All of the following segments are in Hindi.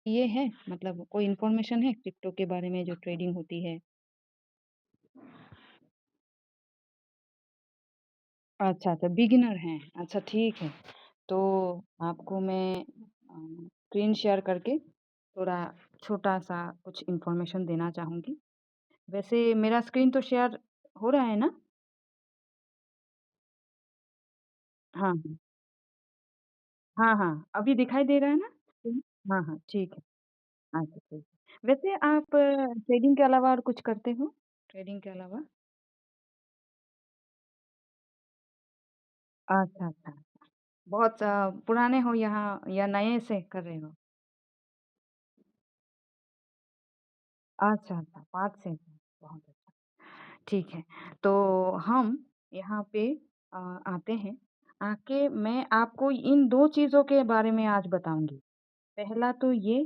ये है मतलब कोई इन्फॉर्मेशन है क्रिप्टो के बारे में जो ट्रेडिंग होती है? अच्छा, अच्छा बिगिनर हैं। अच्छा ठीक है। तो आपको मैं स्क्रीन शेयर करके थोड़ा छोटा-सा कुछ इन्फॉर्मेशन देना चाहूँगी। वैसे मेरा स्क्रीन तो शेयर हो रहा है ना? हाँ, हाँ। हाँ, हाँ। अभी दिखाई दे रहा है ना स्क्रीन? हाँ, हाँ, ठीक है। अच्छा, ठीक है। वैसे आप ट्रेडिंग के अलावा और कुछ करते हो? ट्रेडिंग के अलावा? अच्छा, अच्छा। बहुत पुराने हो यहाँ या नए से कर रहे हो? अच्छा, अच्छा 5 से बहुत अच्छा, ठीक है। तो हम यहाँ पे अ, आते हैं, आके मैं आपको इन 2 चीज़ों के बारे में आज बताऊँगी। पहला तो ये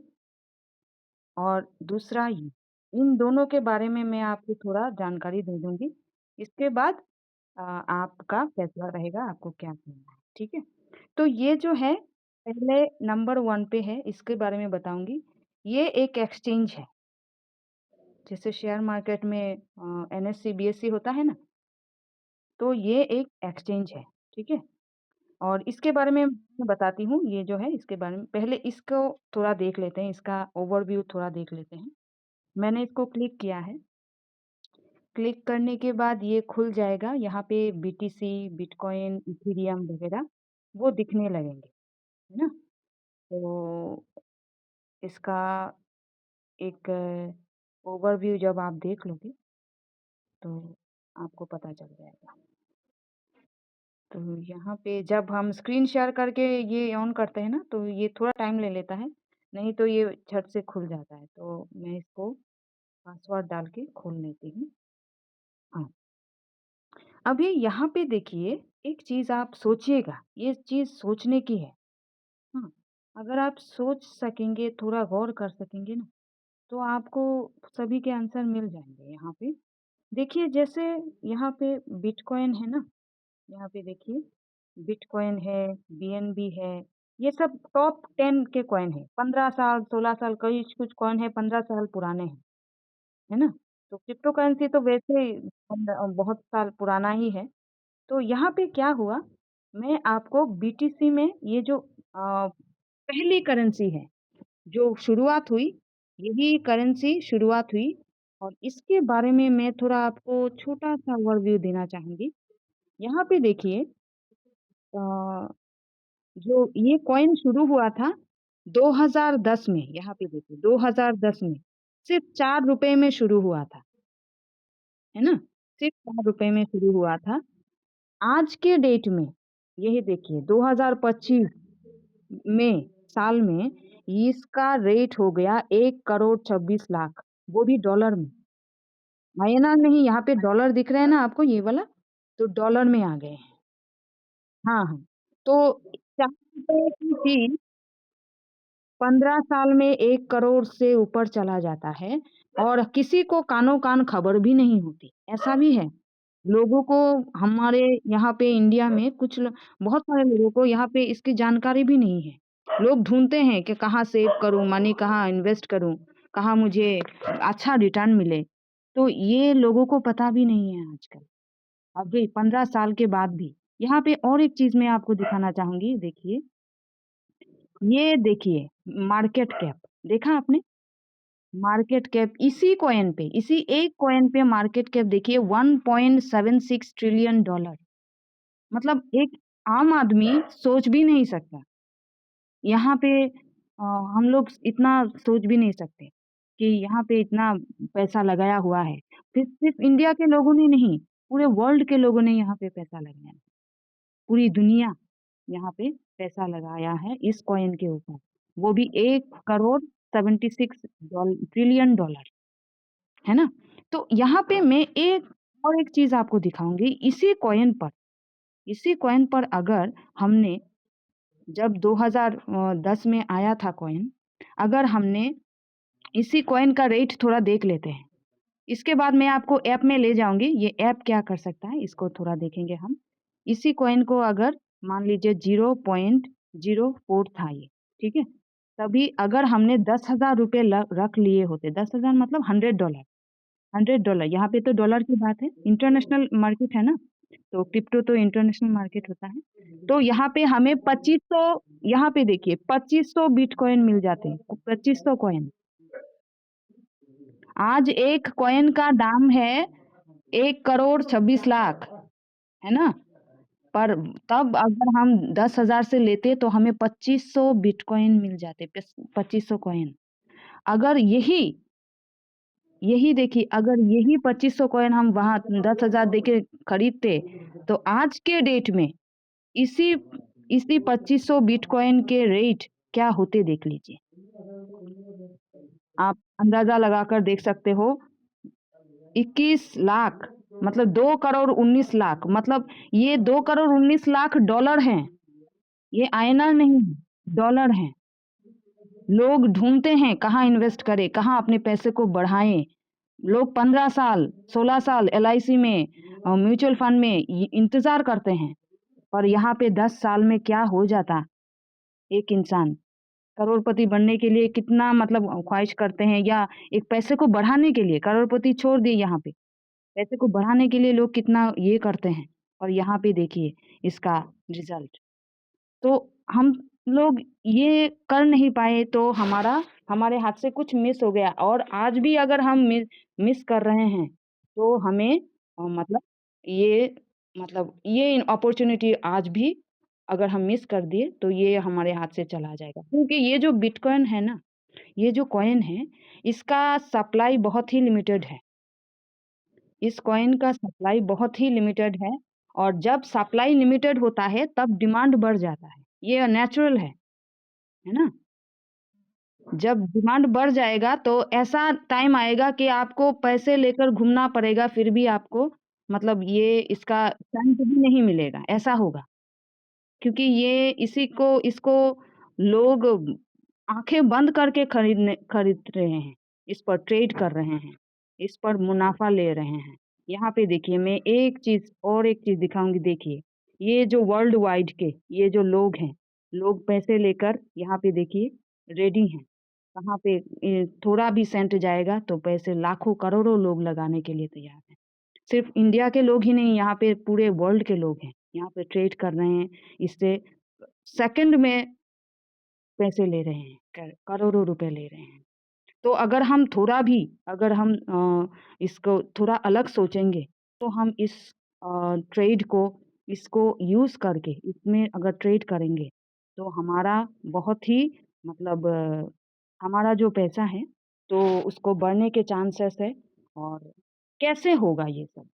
और दूसरा ये। इन दोनों के बारे में मैं आपको थोड़ा जानकारी दे दूँगी। इसके बाद आपका फैसला रहेगा आपको क्या करना है, ठीक है? तो ये जो है पहले नंबर 1 पे है, इसके बारे में बताऊँगी। ये एक एक्सचेंज है। जैसे शेयर मार्केट में एनएससी, बीएसई होता है ना, तो ये एक एक्सचेंज है, ठीक है? और इसके बारे में मैं बताती हूँ, ये जो है इसके बारे में पहले इसको थोड़ा देख लेते हैं, इसका ओवरव्यू थोड़ा देख लेते हैं। मैंने इसको क्लिक किया है, क्लिक करने के बाद ये खुल जाएगा, यहाँ पे बीटीसी, बिटकॉइन, इथेरियम वगैरह वो दिखने लगेंगे, है ना? तो इसका एक ओवरव्यू जब आप देख लोगे, तो आपको पता चल जाएगा। तो यहाँ पे जब हम स्क्रीन शेयर करके ये ऑन करते हैं ना, तो ये थोड़ा टाइम ले लेता है, नहीं तो ये झट से खुल जाता है। तो मैं इसको पासवर्ड डाल के खोल लेती हूँ। हाँ, अभी यहाँ पे देखिए, एक चीज़ आप सोचिएगा, ये चीज़ सोचने की है। हाँ, अगर आप सोच सकेंगे, थोड़ा गौर कर सकेंगे ना, तो आपको सभी के आंसर मिल जाएँगे यहाँ पे। देखिए जैसे यहाँ पे बिटकॉइन है ना, यहाँ पे देखिए बिटकॉइन है, बीएनबी है, ये सब टॉप 10 के कॉइन हैं। 15 साल, 16 साल कई कुछ कॉइन है 15 साल पुराने हैं, है ना? तो क्रिप्टो करेंसी तो वैसे ही बहुत साल पुराना ही है। तो यहाँ पे क्या हुआ, मैं आपको बीटीसी में ये जो पहली करेंसी है, जो शुरुआत हुई, यही करेंसी शुरुआत हुई और इसके बारे में मैं थोड़ा आपको छोटा-सा ओवरव्यू देना चाहूँगी। यहाँ पे देखिए अ जो ये कॉइन शुरू हुआ था 2010 में, यहाँ पे देखिए 2010 में, सिर्फ़ ₹4 में शुरू हुआ था, है ना? सिर्फ़ ₹4 में शुरू हुआ था। आज के डेट में, यही देखिए 2025 में साल में इसका रेट हो गया 1 करोड़ 26 लाख, वो भी डॉलर में। आईएनआर नहीं, यहाँ पे डॉलर दिख रहा है ना आपको ये वाला? तो डॉलर में आ गए हैं। हाँ, हाँ। तो ₹4 की चीज़ 15 साल में 1 करोड़ से ऊपर चला जाता है और किसी को कानो-कान खबर भी नहीं होती, ऐसा भी है। लोगों को हमारे यहाँ पे इंडिया में बहुत सारे लोगों को यहाँ पे इसकी जानकारी भी नहीं है। लोग ढूँढते हैं कि कहाँ सेव करूँ, मनी कहाँ इन्वेस्ट करूँ, कहाँ मुझे अच्छा रिटर्न मिले। तो ये लोगों को पता भी नहीं है आजकल, अभी 15 साल के बाद भी। यहाँ पे और एक चीज़ मैं आपको दिखाना चाहूँगी, देखिए ये देखिए मार्केट कैप, देखा आपने? मार्केट कैप इसी कॉइन पे, इसी एक कॉइन पे मार्केट कैप देखिए 1.76 ट्रिलियन डॉलर। मतलब एक आम आदमी सोच भी नहीं सकता। यहाँ पे हम लोग इतना सोच भी नहीं सकते कि यहाँ पे इतना पैसा लगाया हुआ है। सिर्फ़ सिर्फ़ इंडिया के लोगों ने नहीं, पूरे वर्ल्ड के लोगों ने यहाँ पे पैसा लगाया है। पूरी दुनिया यहाँ पे पैसा लगाया है इस कॉइन के ऊपर, वो भी 1 करोड़ 76 ट्रिलियन डॉलर, है ना? तो यहाँ पे मैं एक और एक चीज़ आपको दिखाऊँगी, इसी कॉइन पर अगर हमने जब 2010 में आया था कॉइन, अगर हमने इसी कॉइन का रेट थोड़ा देख लेते हैं। इसके बाद मैं आपको ऐप में ले जाऊँगी, ये ऐप क्या कर सकता है, इसको थोड़ा देखेंगे हम। इसी कॉइन को अगर मान लीजिए 0.04 था ये, ठीक है? तभी अगर हमने $10,000 रख लिए होते, 10,000 मतलब $100, $100, यहाँ पे तो डॉलर की बात है, इंटरनेशनल मार्केट है ना, तो क्रिप्टो तो इंटरनेशनल मार्केट होता है। तो यहाँ पे हमें 2500, यहाँ पे देखिए 2500 बिटकॉइन मिल जाते हैं, 2500 कॉइन। आज एक कॉइन का दाम है 1,26,00,000, है ना? पर तब अगर हम 10,000 से लेते तो हमें 2500 बिटकॉइन मिल जाते, 2500 कॉइन। अगर यही देखिए, अगर यही 2500 कॉइन हम वहाँ 10,000 देके खरीदते, तो आज के डेट में इसी इसी 2500 बिटकॉइन के रेट क्या होते देख लीजिए। आप अंदाजा लगाकर देख सकते हो, 21 लाख मतलब 2,19,00,000, मतलब ये 2,19,00,000 डॉलर हैं। ये आईएनआर नहीं है, डॉलर हैं। लोग ढूंढते हैं कहाँ इन्वेस्ट करें, कहाँ अपने पैसे को बढ़ाएं। लोग 15 साल 16 साल एलआईसी में, म्यूचुअल फंड में इंतजार करते हैं, पर यहाँ पे 10 साल में क्या हो जाता। एक इंसान करोड़पति बनने के लिए कितना मतलब ख्वाहिश करते हैं, या एक पैसे को बढ़ाने के लिए, करोड़पति छोड़ दिए, यहाँ पे पैसे को बढ़ाने के लिए लोग कितना ये करते हैं, और यहाँ पे देखिए इसका रिजल्ट। तो हम लोग ये कर नहीं पाए, तो हमारे हाथ से कुछ मिस हो गया, और आज भी अगर हम मिस कर रहे हैं, तो हमें मतलब ये ये अपॉर्चुनिटी आज भी अगर हम मिस कर दिए, तो ये हमारे हाथ से चला जाएगा। क्योंकि ये जो बिटकॉइन है ना, ये जो कॉइन है, इसका सप्लाई बहुत ही लिमिटेड है। इस कॉइन का सप्लाई बहुत ही लिमिटेड है, और जब सप्लाई लिमिटेड होता है, तब डिमांड बढ़ जाता है। ये नेचुरल है ना? जब डिमांड बढ़ जाएगा, तो ऐसा टाइम आएगा कि आपको पैसे लेकर घूमना पड़ेगा, फिर भी आपको मतलब ये इसका सेंट भी नहीं मिलेगा, ऐसा होगा। क्योंकि ये इसको लोग आँखें बंद करके खरीद रहे हैं, इस पर ट्रेड कर रहे हैं, इस पर मुनाफ़ा ले रहे हैं। यहाँ पे देखिए, मैं एक चीज़ दिखाऊँगी, देखिए। ये जो वर्ल्ड वाइड के ये जो लोग हैं, लोग पैसे लेकर यहाँ पे देखिए रेडी हैं। कहाँ पे थोड़ा भी सेंट जाएगा तो पैसे लाखों करोड़ों लोग लगाने के लिए तैयार हैं। सिर्फ इंडिया के लोग ही नहीं, यहाँ पे पूरे वर्ल्ड के लोग हैं। यहाँ पे ट्रेड कर रहे हैं, इससे सेकंड में पैसे ले रहे हैं, करोड़ों रुपए ले रहे हैं। तो अगर हम इसको थोड़ा अलग सोचेंगे, तो हम इस ट्रेड को इसको यूज़ करके इसमें अगर ट्रेड करेंगे, तो हमारा बहुत ही मतलब हमारा जो पैसा है, तो उसको बढ़ने के चांसेस है। और कैसे होगा ये सब,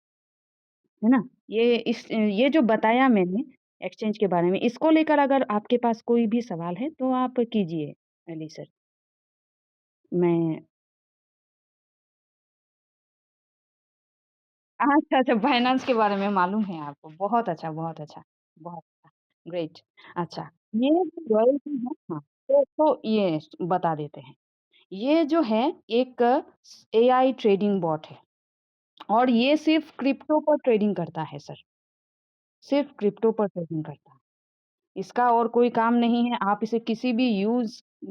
है ना? ये जो बताया मैंने एक्सचेंज के बारे में, इसको लेकर अगर आपके पास कोई भी सवाल है, तो आप कीजिए अली सर। मैं अच्छा, अच्छा, फाइनेंस के बारे में मालूम है आपको। बहुत अच्छा, बहुत अच्छा, बहुत अच्छा, ग्रेट। अच्छा, ये जो रॉयल्टी है, हाँ, तो ये बता देते हैं। ये जो है एक एआई ट्रेडिंग बॉट है, और ये सिर्फ़ क्रिप्टो पर ट्रेडिंग करता है सर, सिर्फ़ क्रिप्टो पर ट्रेडिंग करता है। इसका और कोई काम नहीं है, आप इसे किसी भी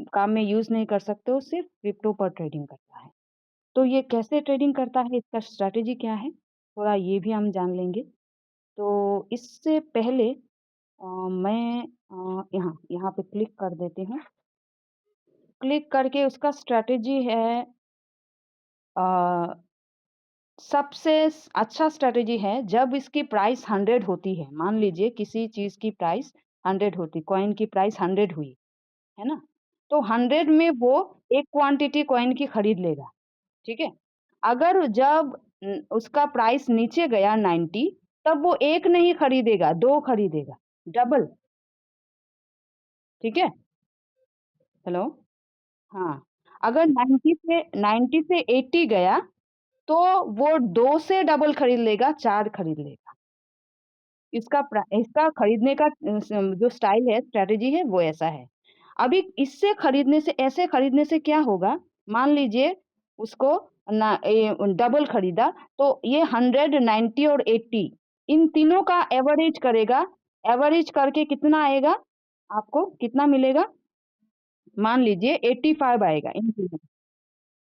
काम में यूज़ नहीं कर सकते हो, सिर्फ़ क्रिप्टो पर ट्रेडिंग करता है। तो ये कैसे ट्रेडिंग करता है, इसका स्ट्रैटेजी क्या है? थोड़ा ये भी हम जान लेंगे। तो इससे पहले मैं यहाँ यहाँ पे क्लिक कर देती हूँ। क्लिक करके उसका स्ट्रैटेजी है, अ, सबसे अच्छा स्ट्रैटेजी है जब इसकी प्राइस 100 होती है। मान लीजिए किसी चीज़ की प्राइस 100 होती, कॉइन की प्राइस 100 हुई, है ना? तो 100 में वो एक क्वांटिटी कॉइन की खरीद लेगा, ठीक है? अगर जब उसका प्राइस नीचे गया 90, तब वो 1 नहीं खरीदेगा, 2 खरीदेगा, डबल, ठीक है? हेलो? हाँ, अगर 90 से 80 गया, तो वो 2 से डबल खरीद लेगा, 4 खरीद लेगा। इसका खरीदने का जो स्टाइल है, स्ट्रैटेजी है, वो ऐसा है। अभी ऐसे खरीदने से क्या होगा, मान लीजिए उसको डबल खरीदा, तो ये 100, 90 और 80 इन तीनों का एवरेज करेगा, एवरेज करके कितना आएगा, आपको कितना मिलेगा? मान लीजिए 85 आएगा इन तीनों।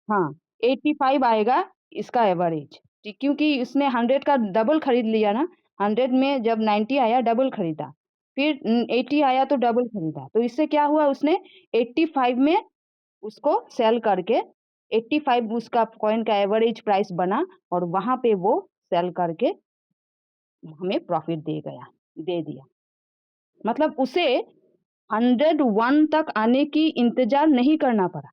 हाँ, 85 आएगा इसका एवरेज, ठीक, क्योंकि इसने 100 का डबल खरीद लिया ना, 100 में जब 90 आया डबल खरीदा, फिर 80 आया तो डबल खरीदा, तो इससे क्या हुआ उसने 85 में उसको सेल करके 85 उसका कॉइन का एवरेज प्राइस बना और वहाँ पे वो सेल करके हमें प्रॉफ़िट दे दिया। मतलब उसे 101 तक आने की इंतज़ार नहीं करना पड़ा।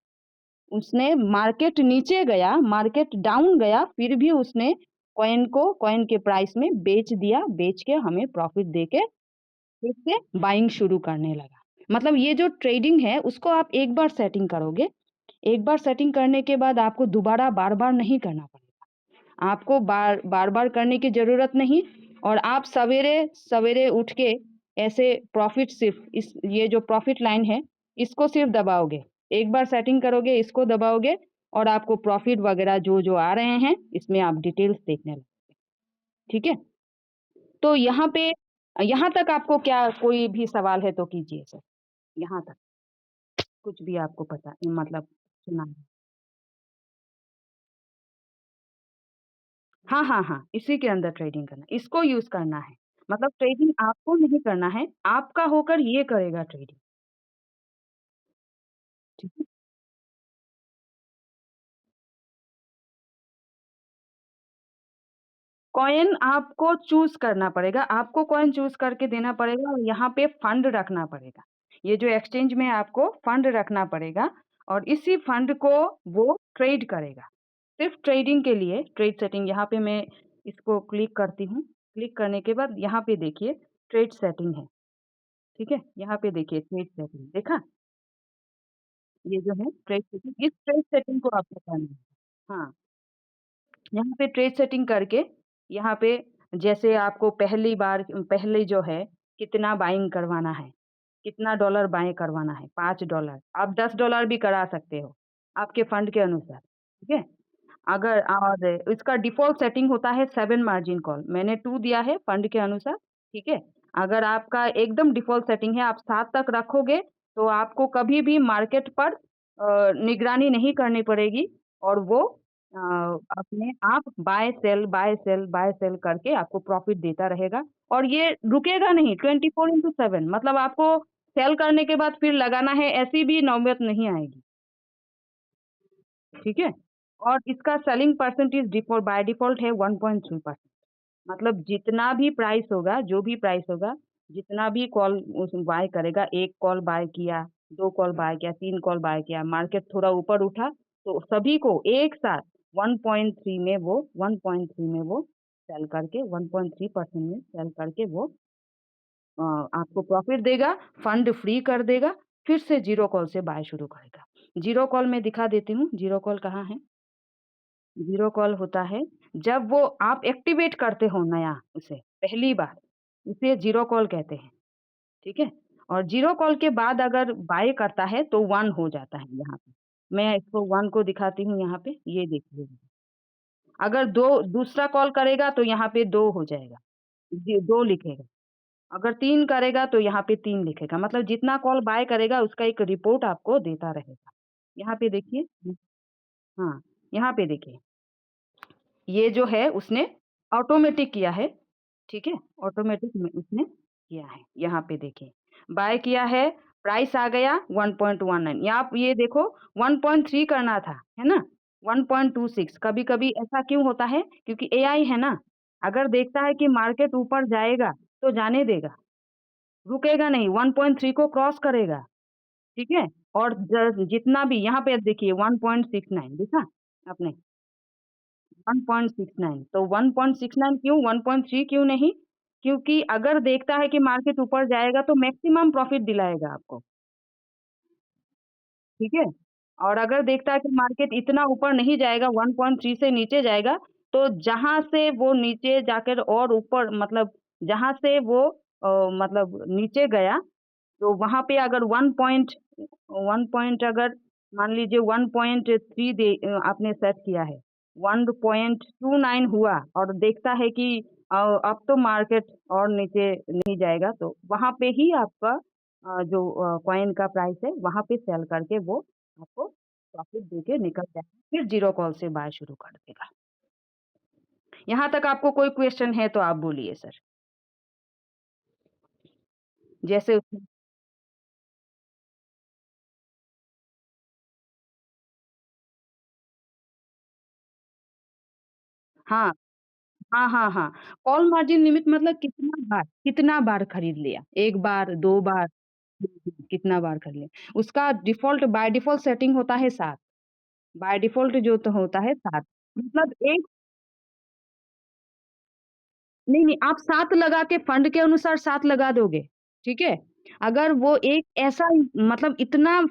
उसने मार्केट नीचे गया, मार्केट डाउन गया, फिर भी उसने कॉइन के प्राइस में बेच दिया, बेच के हमें प्रॉफ़िट देके फिर से बाइंग शुरू करने लगा। मतलब ये जो ट्रेडिंग है उसको आप एक बार सेटिंग करोगे, एक बार सेटिंग करने के बाद आपको दोबारा बार-बार नहीं करना पड़ेगा। आपको बार-बार करने की ज़रूरत नहीं और आप सवेरे उठ के ऐसे प्रॉफ़िट सिर्फ़ इस ये जो प्रॉफ़िट लाइन है, इसको सिर्फ़ दबाओगे। एक बार सेटिंग करोगे, इसको दबाओगे और आपको प्रॉफ़िट वग़ैरह जो आ रहे हैं, इसमें आप डिटेल्स देखने लगोगे। ठीक है? तो यहाँ तक आपको क्या कोई भी सवाल है तो कीजिए सर, यहाँ तक कुछ भी आपको पता मतलब सुना है। हाँ, हाँ, हाँ, इसी के अंदर ट्रेडिंग करना है, इसको यूज़ करना है। मतलब ट्रेडिंग आपको नहीं करना है, आपका होकर ये करेगा ट्रेडिंग, ठीक है? कॉइन आपको चूज़ करना पड़ेगा, आपको कॉइन चूज़ करके देना पड़ेगा और यहाँ पे फंड रखना पड़ेगा। ये जो एक्सचेंज में आपको फंड रखना पड़ेगा और इसी फंड को वो ट्रेड करेगा। सिर्फ़ ट्रेडिंग के लिए ट्रेड सेटिंग यहाँ पे मैं इसको क्लिक करती हूँ। क्लिक करने के बाद यहाँ पे देखिए ट्रेड सेटिंग है, ठीक है? यहाँ पे देखिए ट्रेड सेटिंग, देखा? ये जो है ट्रेड सेटिंग, इस ट्रेड सेटिंग को आपको करना है। हाँ, यहाँ पे ट्रेड सेटिंग करके यहाँ पे जैसे आपको पहले जो है कितना बाइंग करवाना है, कितना डॉलर बाय करवाना है, $5 आप $10 भी करा सकते हो, आपके फंड के अनुसार, ठीक है? अगर और इसका डिफ़ॉल्ट सेटिंग होता है 7 मार्जिन कॉल, मैंने 2 दिया है फंड के अनुसार, ठीक है? अगर आपका एकदम डिफ़ॉल्ट सेटिंग है, आप 7 तक रखोगे, तो आपको कभी भी मार्केट पर निगरानी नहीं करनी पड़ेगी और वो अपने आप बाय सेल करके आपको प्रॉफ़िट देता रहेगा और ये रुकेगा नहीं 24/7 मतलब आपको सेल करने के बाद फिर लगाना है, ऐसी भी नौबत नहीं आएगी, ठीक है? और इसका सेलिंग परसेंटेज बाय डिफ़ॉल्ट है 1.3%। मतलब जितना भी प्राइस होगा, जो भी प्राइस होगा, जितना भी कॉल उस बाय करेगा, 1 कॉल बाय किया, 2 कॉल बाय किया, 3 कॉल बाय किया, मार्केट थोड़ा ऊपर उठा, तो सभी को एक साथ 1.3 में वो सेल करके 1.3% में सेल करके वो आपको प्रॉफ़िट देगा, फंड फ्री कर देगा, फिर से ज़ीरो कॉल से बाय शुरू करेगा। ज़ीरो कॉल मैं दिखा देती हूँ, ज़ीरो कॉल कहाँ है? ज़ीरो कॉल होता है जब वो आप एक्टिवेट करते हो नया उसे, पहली बार, उसे ज़ीरो कॉल कहते हैं, ठीक है? और ज़ीरो कॉल के बाद अगर बाय करता है तो 1 हो जाता है यहाँ पे। मैं इसको 1 को दिखाती हूँ यहाँ पे, ये देखिए। अगर 2 दूसरा कॉल करेगा तो यहाँ पे 2 हो जाएगा, जी 2 लिखेगा। अगर 3 करेगा तो यहाँ पे 3 लिखेगा, मतलब जितना कॉल बाय करेगा उसका एक रिपोर्ट आपको देता रहेगा। यहाँ पे देखिए हाँ, यहाँ पे देखिए। ये जो है उसने ऑटोमेटिक किया है, ठीक है? ऑटोमेटिक में उसने किया है, यहाँ पे देखिए। बाय किया है, प्राइस आ गया 1.19 या आप ये देखो 1.3 करना था, है ना? 1.26 कभी-कभी ऐसा क्यों होता है? क्योंकि एआई है ना, अगर देखता है कि मार्केट ऊपर जाएगा, तो जाने देगा, रुकेगा नहीं, 1.3 को क्रॉस करेगा, ठीक है? और जितना भी यहाँ पे देखिए 1.69 देखा आपने? 1.69 तो 1.69 क्यों 1.3 क्यों नहीं? क्योंकि अगर देखता है कि मार्केट ऊपर जाएगा तो मैक्सिमम प्रॉफिट दिलाएगा आपको, ठीक है? और अगर देखता है कि मार्केट इतना ऊपर नहीं जाएगा 1.3 से नीचे जाएगा, तो जहाँ से वो नीचे जाकर और ऊपर मतलब जहाँ से वो मतलब नीचे गया तो वहाँ पे अगर 1 पॉइंट अगर मान लीजिए 1.3 आपने सेट किया है, 1.29 हुआ और देखता है कि अब तो मार्केट और नीचे नहीं जाएगा, तो वहाँ पे ही आपका जो कॉइन का प्राइस है वहाँ पे सेल करके वो आपको प्रॉफ़िट देके निकल जाएगा, फिर ज़ीरो कॉल से बाय शुरू कर देगा। यहाँ तक आपको कोई क्वेश्चन है तो आप बोलिए सर? जैसे उसमें हाँ, हाँ, हाँ, हाँ। कॉल मार्जिन लिमिट मतलब कितना बार खरीद लिया? 1 बार, 2 बार, कितना बार खरीद लिया? उसका डिफ़ॉल्ट बाय डिफ़ॉल्ट सेटिंग होता है 7, बाय डिफ़ॉल्ट जो तो होता है 7 मतलब एक नहीं, नहीं, आप 7 लगा के फंड के अनुसार 7 लगा दोगे, ठीक है? अगर वो एक ऐसा मतलब इतना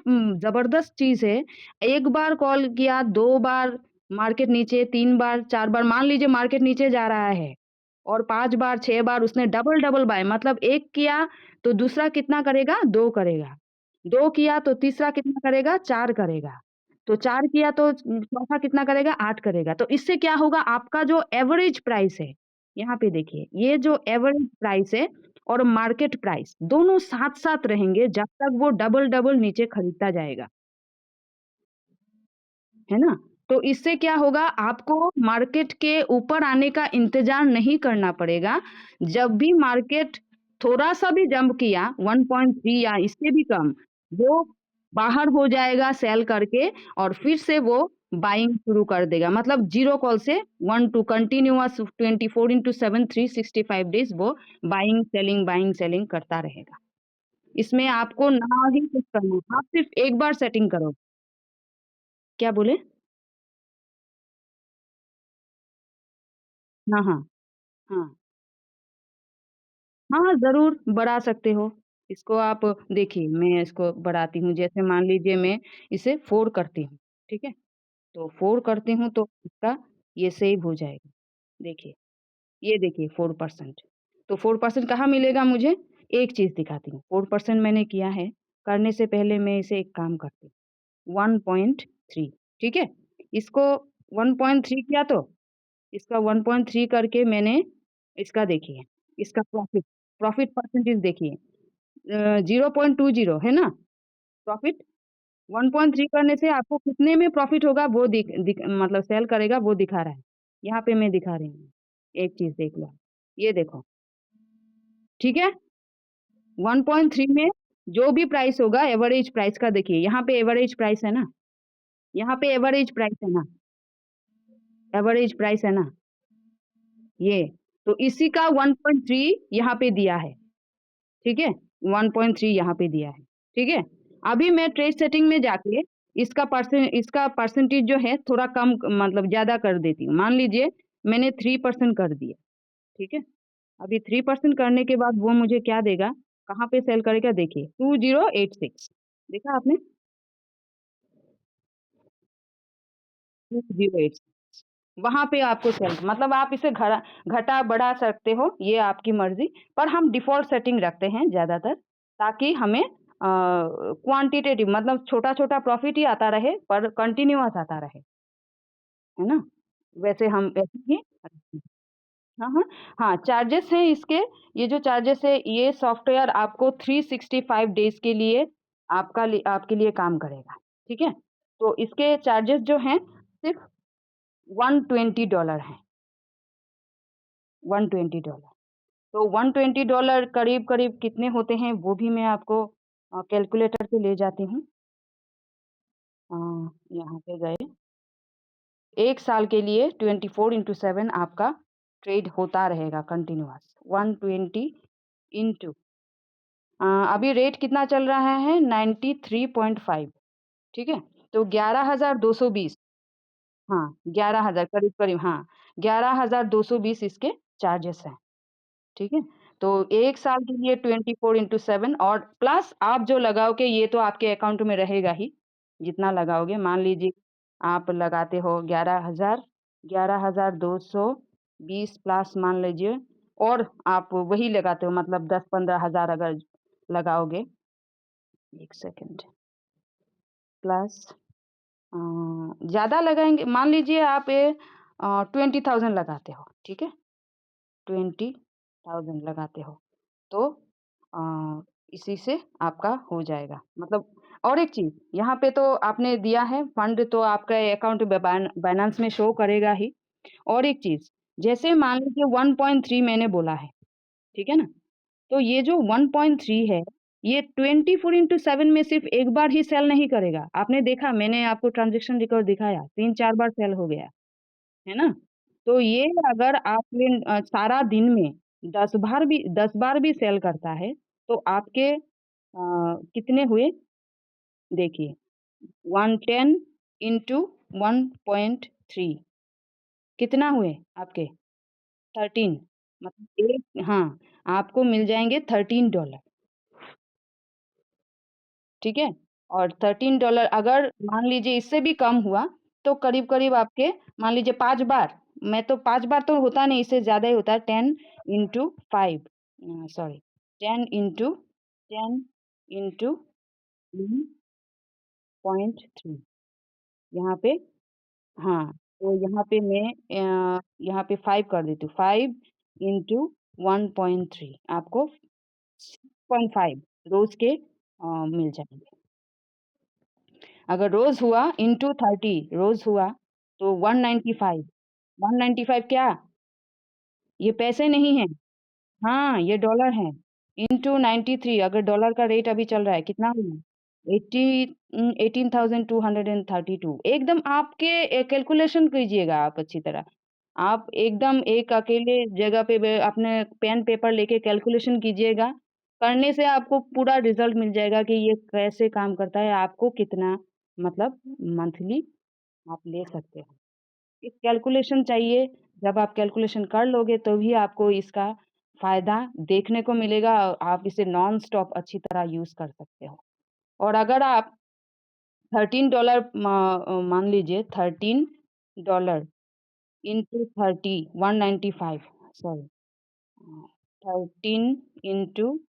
ज़बरदस्त चीज़ है, 1 बार कॉल किया, 2 बार मार्केट नीचे, 3 बार, 4 बार मान लीजिए मार्केट नीचे जा रहा है और 5 बार, 6 बार उसने डबल-डबल बाय मतलब 1 किया तो दूसरा कितना करेगा? 2 करेगा, 2 किया तो तीसरा कितना करेगा? 4 करेगा, तो 4 किया तो चौथा कितना करेगा? 8 करेगा। तो इससे क्या होगा आपका जो एवरेज प्राइस है यहाँ पे देखिए, ये जो एवरेज प्राइस है और मार्केट प्राइस दोनों साथ-साथ रहेंगे जब तक वो डबल-डबल नीचे खरीदता जाएगा, है ना? तो इससे क्या होगा आपको मार्केट के ऊपर आने का इंतज़ार नहीं करना पड़ेगा। जब भी मार्केट थोड़ा-सा भी जंप किया 1.3 या इससे भी कम, वो बाहर हो जाएगा सेल करके और फिर से वो बाइंग शुरू कर देगा। मतलब ज़ीरो कॉल से 1 टू कंटीन्यूअस 24/7 365 डेज़ वो बाइंग सेलिंग करता रहेगा। इसमें आपको ना ही कुछ करना, आप सिर्फ़ एक बार सेटिंग करो। क्या बोले? हाँ, हाँ। हाँ। हाँ, ज़रूर बढ़ा सकते हो। इसको आप देखिए मैं इसको बढ़ाती हूँ, जैसे मान लीजिए मैं इसे 4 करती हूँ, ठीक है? तो 4 करती हूँ तो इसका ये सेव हो जाएगा। देखिए, ये देखिए 4% तो 4% कहाँ मिलेगा मुझे? एक चीज़ दिखाती हूँ, 4% मैंने किया है, करने से पहले मैं इसे एक काम करती हूँ, 1.3 ठीक है? इसको 1.3 किया तो इसका 1.3 करके मैंने इसका देखिए, इसका प्रॉफ़िट परसेंटेज देखिए 0.20 है ना? प्रॉफ़िट 1.3 करने से आपको कितने में प्रॉफ़िट होगा वो दिख दिख मतलब सेल करेगा वो दिखा रहा है। यहाँ पे मैं दिखा रही हूँ। एक चीज़ देख लो। ये देखो, ठीक है? 1.3 में जो भी प्राइस होगा एवरेज प्राइस का देखिए, यहाँ पे एवरेज प्राइस है ना? यहाँ पे एवरेज प्राइस है ना? एवरेज प्राइस है ना? ये, तो इसी का 1.3 यहाँ पे दिया है। ठीक है? 1.3 यहाँ पे दिया है, ठीक है? अभी मैं ट्रेड सेटिंग में जाके इसका परसेंटेज जो है थोड़ा कम मतलब ज़्यादा कर देती हूँ। मान लीजिए मैंने 3% कर दिया, ठीक है? अभी 3% करने के बाद वो मुझे क्या देगा, कहाँ पे सेल करेगा देखिए 2086 देखा आपने? 2086 वहाँ पे आपको सेल मतलब आप इसे घटा-बढ़ा सकते हो, ये आपकी मर्ज़ी, पर हम डिफ़ॉल्ट सेटिंग रखते हैं ज़्यादातर, ताकि हमें क्वांटिटेटिव मतलब छोटा-छोटा प्रॉफ़िट ही आता रहे, पर कंटीन्यूअस आता रहे, है ना? वैसे हम वैसे ही रखते हैं। हाँ, हाँ। हाँ, चार्जेस हैं इसके, ये जो चार्जेस है, ये सॉफ्टवेयर आपको 365 डेज़ के लिए आपके लिए काम करेगा, ठीक है? तो इसके चार्जेस जो हैं, सिर्फ़ $120 हैं, $120 तो $120 करीब-करीब कितने होते हैं, वो भी मैं आपको कैलकुलेटर पे ले जाती हूँ। अ, यहाँ पे गए, 1 साल के लिए 24/7 आपका ट्रेड होता रहेगा कंटीन्यूअस, 120 इंटू अभी रेट कितना चल रहा है 93.5 ठीक है? तो 11,220 हाँ, 11,000 करीब-करीब हाँ, 11,220 इसके चार्जेस हैं। ठीक है? तो 1 साल के लिए 24/7 और प्लस आप जो लगाओगे ये तो आपके अकाउंट में रहेगा ही, जितना लगाओगे। मान लीजिए आप लगाते हो 11,000 11,220 प्लस मान लीजिए और आप वही लगाते हो मतलब 10-15 हज़ार अगर लगाओगे 1 सेकंड प्लस अ, ज़्यादा लगाएँगे मान लीजिए आप 20,000 लगाते हो, ठीक है? 20,000 लगाते हो, तो इसी से आपका हो जाएगा। मतलब और एक चीज़, यहाँ पे तो आपने दिया है फंड तो आपका अकाउंट बायनांस में शो करेगा ही। और एक चीज़, जैसे मान लीजिए 1.3 मैंने बोला है, ठीक है ना? तो ये जो 1.3 है, ये 24/7 में सिर्फ़ एक बार ही सेल नहीं करेगा। आपने देखा मैंने आपको ट्रांज़ैक्शन रिकॉर्ड दिखाया, 3-4 बार सेल हो गया, है ना? तो ये अगर आपने सारा दिन में 10 बार भी सेल करता है, तो आपके कितने हुए? देखिए 110 इंटू 1.3 कितना हुए आपके? 13 मतलब एक हाँ, आपको मिल जाएँगे $13 ठीक है? और $13 अगर मान लीजिए इससे भी कम हुआ, तो करीब-करीब आपके मान लीजिए 5 बार, मैं तो 5 बार तो होता नहीं, इससे ज़्यादा ही होता है 10 इंटू 5 सॉरी 10 इंटू 10 इंटू 1.3 यहाँ पे हाँ, तो यहाँ पे मैं यहाँ पे 5 कर देती हूँ, 5 इंटू 1.3 आपको 6.5 रोज़ के मिल जाएँगे। अगर रोज़ हुआ इंटू 30 रोज़ हुआ तो 195 195 क्या? ये पैसे नहीं हैं। हाँ, ये डॉलर हैं। इंटू 93 अगर डॉलर का रेट अभी चल रहा है कितना हुआ? 18,232 एकदम आपके कैलकुलेशन कीजिएगा आप अच्छी तरह। आप एकदम एक अकेले जगह पे अपने पेन पेपर लेके कैलकुलेशन कीजिएगा। करने से आपको पूरा रिज़ल्ट मिल जाएगा कि ये कैसे काम करता है, आपको कितना मतलब मंथली आप ले सकते हो। एक कैलकुलेशन चाहिए, जब आप कैलकुलेशन कर लोगे तो भी आपको इसका फ़ायदा देखने को मिलेगा और आप इसे नॉन स्टॉप अच्छी तरह यूज़ कर सकते हो। और अगर आप $13 मान लीजिए $13 इंटू 30 195 सॉरी 13 इंटू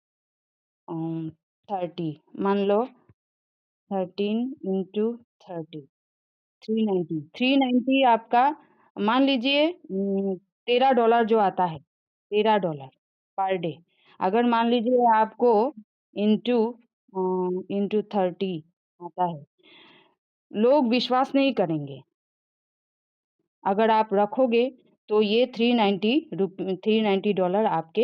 30 मान लो 13 इंटू 30 390 390 आपका मान लीजिए $13 जो आता है, $13 पर डे। अगर मान लीजिए आपको इंटू इंटू 30 आता है, लोग विश्वास नहीं करेंगे। अगर आप रखोगे तो ये 390 आपके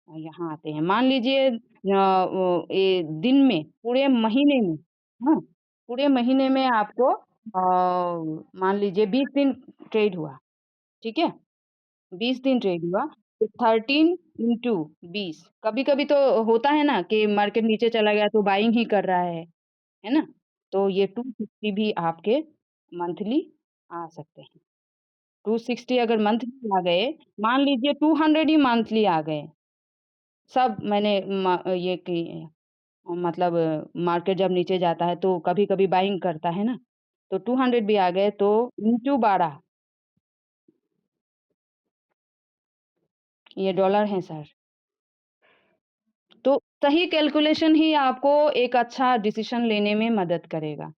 यहाँ आते हैं। मान लीजिए ये दिन में पूरे महीने में हाँ, पूरे महीने में आपको मान लीजिए 20 दिन ट्रेड हुआ, ठीक है? 20 दिन ट्रेड हुआ तो 13 इंटू 20 कभी-कभी तो होता है ना कि मार्केट नीचे चला गया तो बाइंग ही कर रहा है ना? तो ये 250 भी आपके मंथली आ सकते हैं। 260 अगर मंथली आ गए, मान लीजिए 200 ही मंथली आ गए, सब मैंने ये कि मतलब मार्केट जब नीचे जाता है तो कभी-कभी बाइंग करता है ना, तो 200 भी आ गए तो इंटू 12 ये डॉलर हैं सर। तो सही कैलकुलेशन ही आपको एक अच्छा डिसीज़न लेने में मदद करेगा।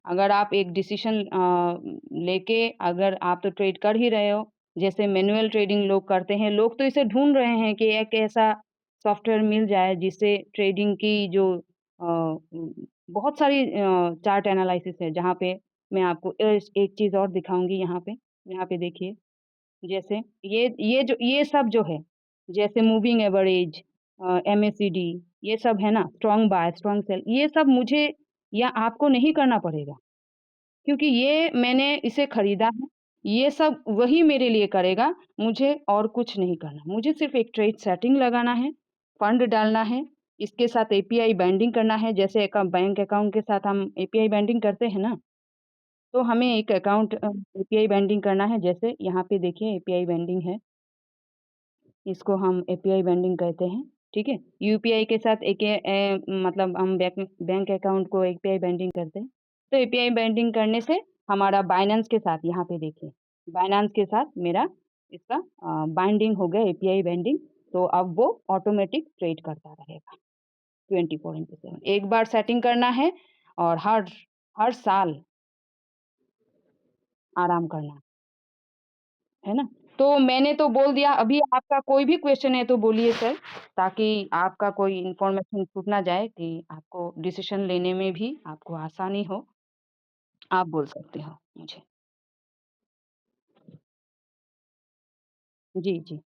अगर आप एक डिसीज़न लेके अगर आप तो ट्रेड कर ही रहे हो, जैसे मैनुअल ट्रेडिंग लोग करते हैं, लोग तो इसे ढूँढ रहे हैं कि एक ऐसा सॉफ्टवेयर मिल जाए जिससे ट्रेडिंग की जो बहुत सारी चार्ट एनालिसिस है जहाँ पे मैं आपको एक चीज़ और दिखाऊँगी यहाँ पे देखिए। जैसे ये सब जो है, जैसे मूविंग एवरेज एमएसीडी ये सब है ना, स्ट्रॉन्ग बाय, स्ट्रॉन्ग सेल, ये सब मुझे या आपको नहीं करना पड़ेगा। क्योंकि ये मैंने इसे खरीदा है, ये सब वही मेरे लिए करेगा, मुझे और कुछ नहीं करना। मुझे सिर्फ़ एक ट्रेड सेटिंग लगाना है, फंड डालना है, इसके साथ एपीआई बाइंडिंग करना है, जैसे बैंक अकाउंट के साथ हम एपीआई बाइंडिंग करते हैं ना, तो हमें एक अकाउंट एपीआई बाइंडिंग करना है, जैसे यहाँ पे देखिए एपीआई बाइंडिंग है, इसको हम एपीआई बाइंडिंग कहते हैं, ठीक है? यूपीआई के साथ मतलब हम बैंक अकाउंट को एपीआई बाइंडिंग करते हैं। तो एपीआई बाइंडिंग करने से हमारा बाइनेंस के साथ यहाँ पे देखिए, बाइनेंस के साथ मेरा इसका बाइंडिंग हो गया एपीआई बाइंडिंग, तो अब वो ऑटोमेटिक ट्रेड करता रहेगा 24/7 एक बार सेटिंग करना है और हर हर साल आराम करना, है ना? तो मैंने तो बोल दिया, अभी आपका कोई भी क्वेश्चन है तो बोलिए सर, ताकि आपका कोई इन्फॉर्मेशन छूट ना जाए कि आपको डिसीज़न लेने में भी आपको आसानी हो। आप बोल सकते हो मुझे। जी, जी।